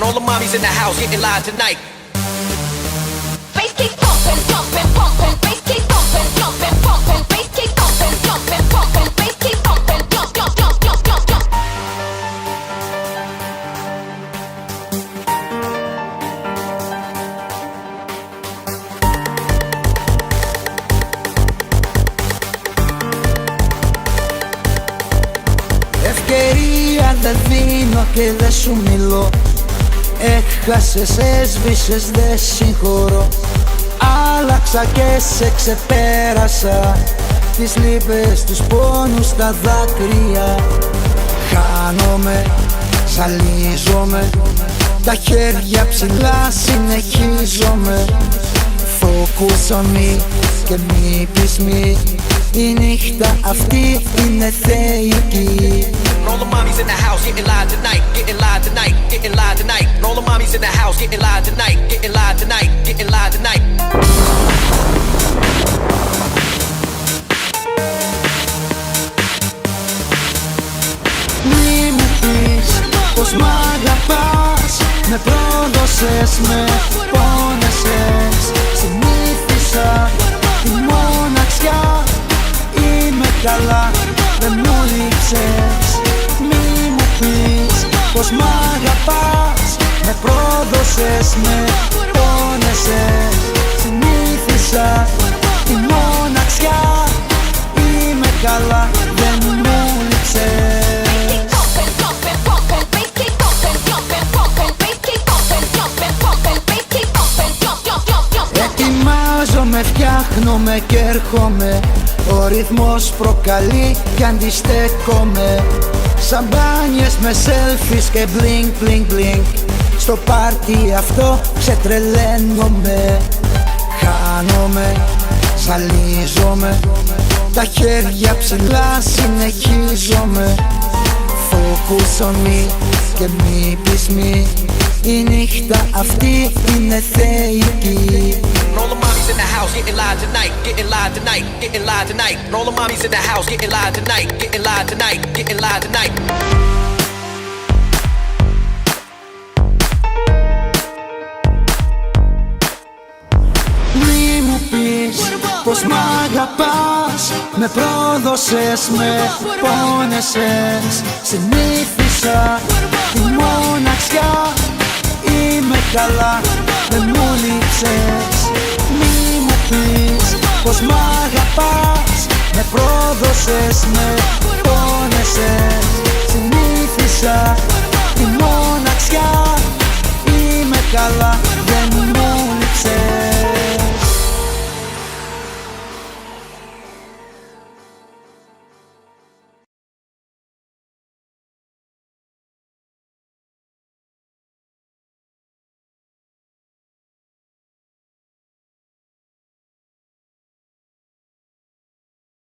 All the mommies in the house getting live tonight. Bass keeps pumping, pumping, pumping. Bass keeps pumping, pumping, pumping. Bass keeps pumping, pumping, pumping. Bass keeps pumping, jump, jump, jump, jump, jump, jump. Ευκαιρία δεν δίνω και δεν σου μιλώ. Έχασες, έσβησες, δεν συγχωρώ. Άλλαξα και σε ξεπέρασα. Τις λύπες, τους πόνους, τα δάκρυα. Χάνομαι, ζαλίζομαι. Τα χέρια ψηλά συνεχίζομαι. Focus on me και μη πεις μη. Η νύχτα αυτή είναι θεϊκή. All the mommies in the house getting live tonight, getting live tonight, getting live tonight. All the mommies in the house getting live tonight, getting live tonight, getting live tonight. Μη μου πεις πως μ' αγαπάς. Με πρόδωσες, με πόνεσες. Συνήθισα τη μοναξιά. Είμαι καλά, δεν μου λείψες. Μη μου πεις πως μ' αγαπάς. Με πρόδωσες, με πόνεσες. Συνήθισα τη μοναξιά. Είμαι καλά, δεν μου λείψες. Ετοιμάζομαι, φτιάχνομαι και έρχομαι. Ο ρυθμός προκαλεί κι αντιστέκομαι. Σαμπάνιες με selfies και blink blink blink. Στο πάρτι αυτό ξετρελαίνομαι. Χάνομαι, ζαλίζομαι. Τα χέρια ψηλά συνεχίζομαι. Focus on me και μη πεις μη. Η νύχτα αυτή είναι θεϊκή. All the mommies in the house getting live tonight, getting live tonight, getting live tonight. All the mommies in the house getting live tonight, getting live tonight, getting live tonight. Μη μου πεις πως μ' αγαπάς. Με πρόδωσες, με πόνεσες. Συνήθισα τη μοναξιά. Είμαι καλά, δεν μου λείψες. Μη μου πεις πως μ' αγαπάς. Με πρόδωσες, με πόνεσες.